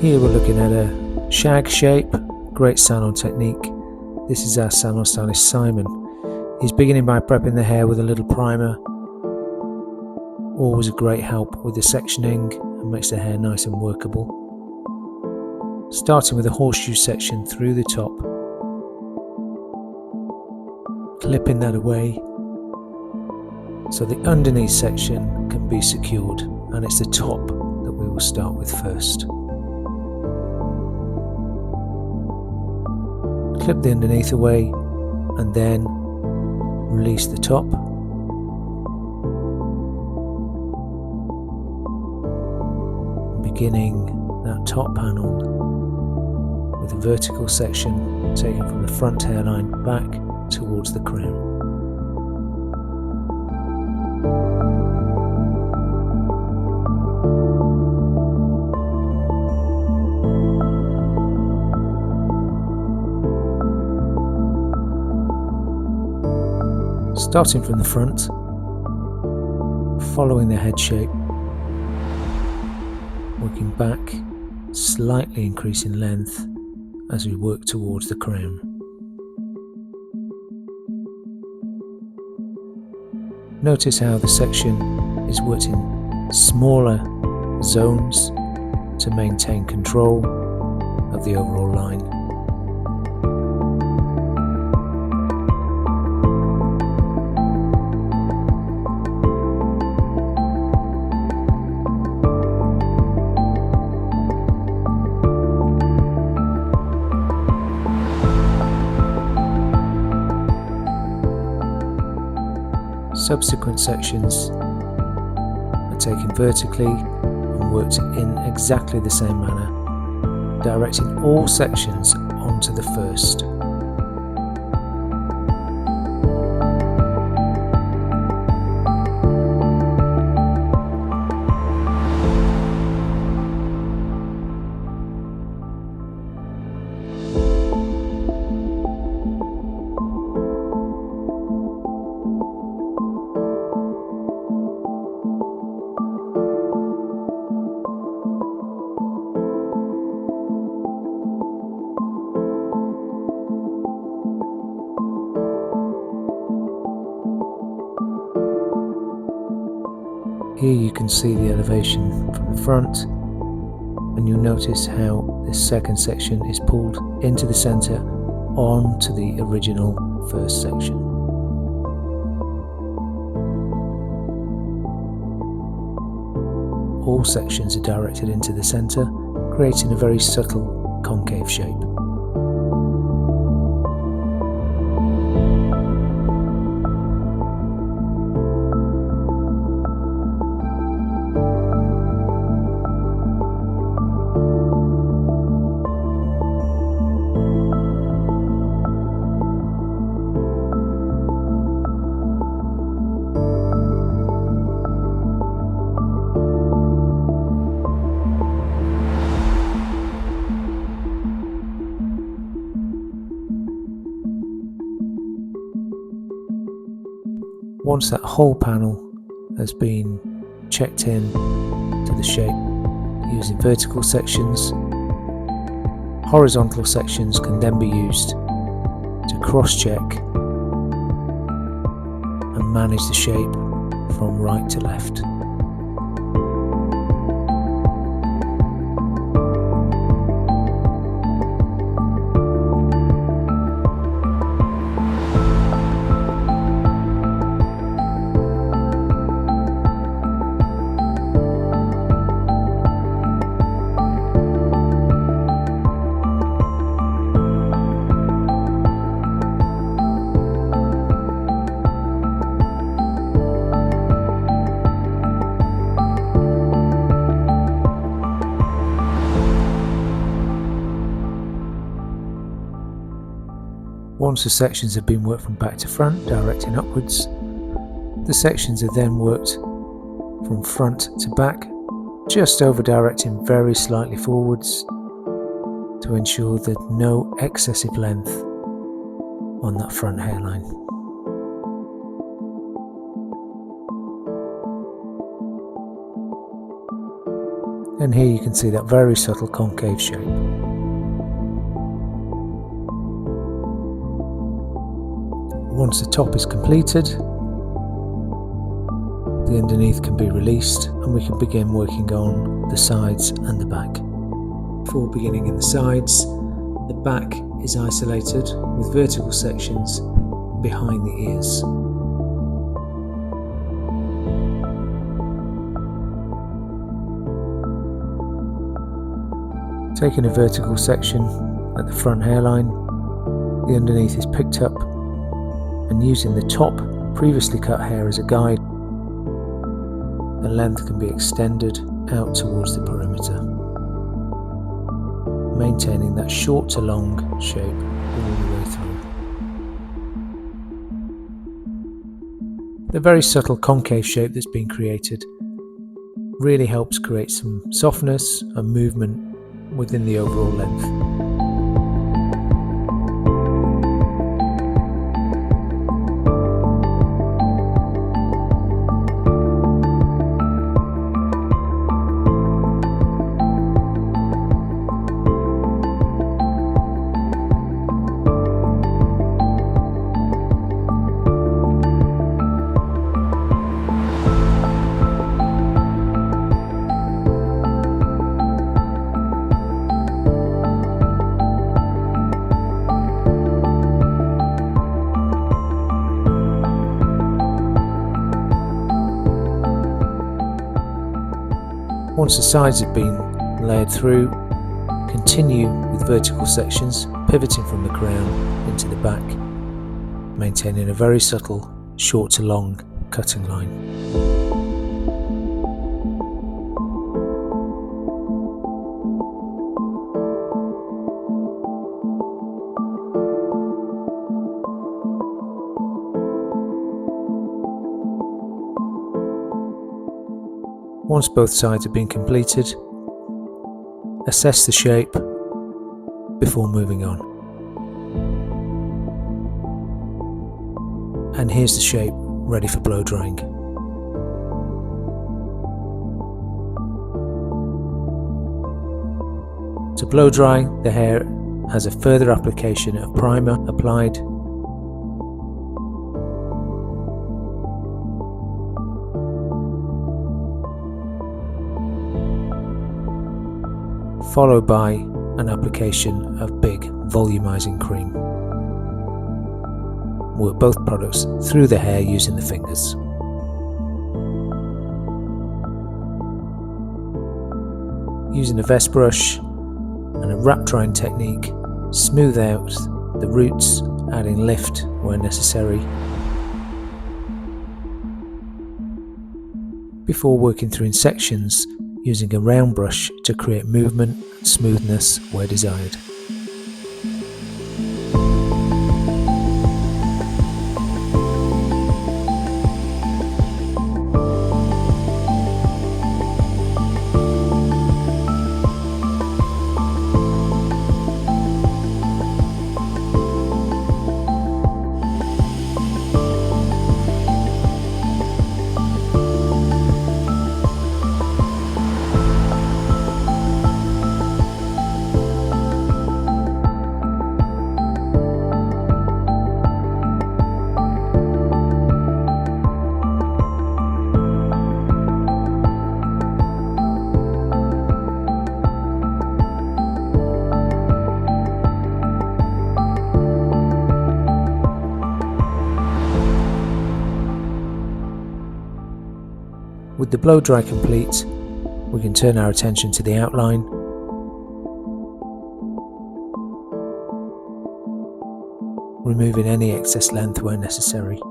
Here we're looking at a shag shape, great salon technique. This is our Senior Stylist Simon. He's beginning by prepping the hair with a little primer. Always a great help with the sectioning and makes the hair nice and workable. Starting with a horseshoe section through the top, clipping that away so the underneath section can be secured, and it's the top that we will start with first. Clip the underneath away and then release the top. Beginning that top panel with a vertical section taken from the front hairline back towards the crown. Starting from the front, following the head shape, working back, slightly increasing length as we work towards the crown. Notice how the section is worked in smaller zones to maintain control of the overall line. Subsequent sections are taken vertically and worked in exactly the same manner, directing all sections onto the first. Here you can see the elevation from the front, and you'll notice how this second section is pulled into the centre onto the original first section. All sections are directed into the centre, creating a very subtle concave shape. Once that whole panel has been checked in to the shape using vertical sections, horizontal sections can then be used to cross-check and manage the shape from right to left. Once the sections have been worked from back to front, directing upwards, the sections are then worked from front to back, just over directing very slightly forwards to ensure that no excessive length on that front hairline. And here you can see that very subtle concave shape. Once the top is completed, the underneath can be released and we can begin working on the sides and the back. Before beginning in the sides, the back is isolated with vertical sections behind the ears. Taking a vertical section at the front hairline, the underneath is picked up, and using the top previously cut hair as a guide, the length can be extended out towards the perimeter, maintaining that short to long shape all the way through. The very subtle concave shape that's been created really helps create some softness and movement within the overall length. Once the sides have been layered through, continue with vertical sections, pivoting from the crown into the back, maintaining a very subtle short to long cutting line. Once both sides have been completed, assess the shape before moving on. And here's the shape ready for blow drying. To blow dry, the hair has a further application of primer applied, followed by an application of big volumizing cream. Work both products through the hair using the fingers. Using a vest brush and a wrap drying technique, smooth out the roots, adding lift where necessary, before working through in sections using a round brush to create movement and smoothness where desired. With the blow dry complete, we can turn our attention to the outline, removing any excess length where necessary.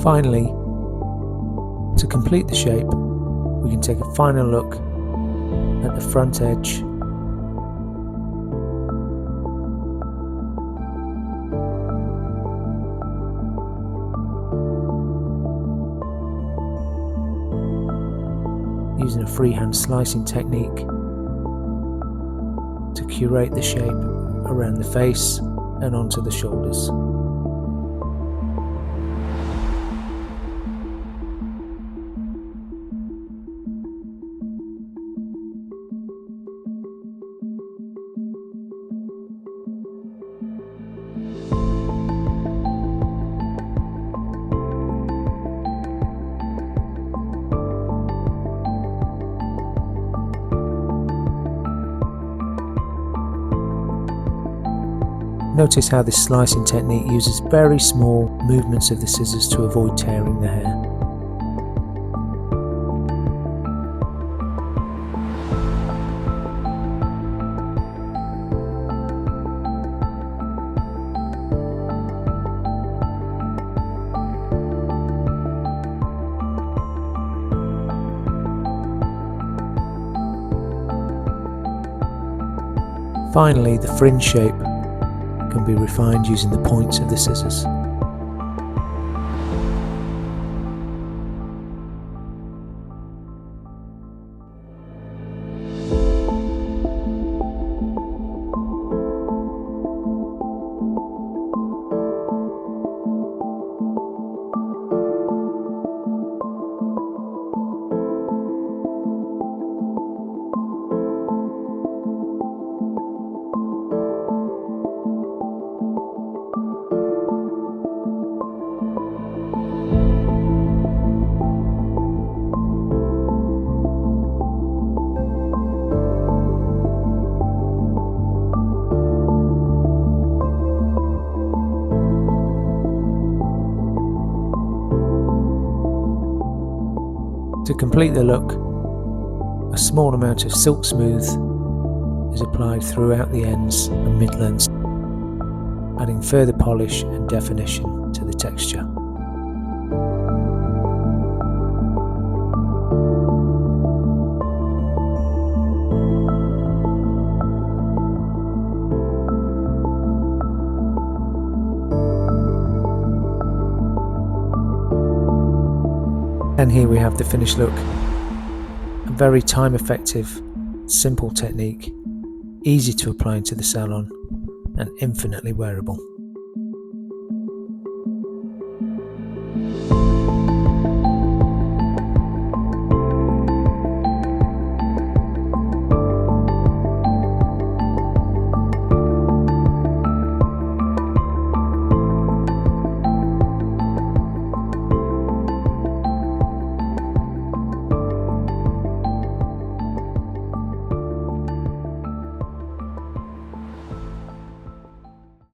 Finally, to complete the shape, we can take a final look at the front edge. Using a freehand slicing technique to curate the shape around the face and onto the shoulders. Notice how this slicing technique uses very small movements of the scissors to avoid tearing the hair. Finally, the fringe shape can be refined using the points of the scissors. To complete the look, a small amount of Silk Smooth is applied throughout the ends and mid-lengths, adding further polish and definition to the texture. And here we have the finished look. A very time effective, simple technique, easy to apply into the salon and infinitely wearable.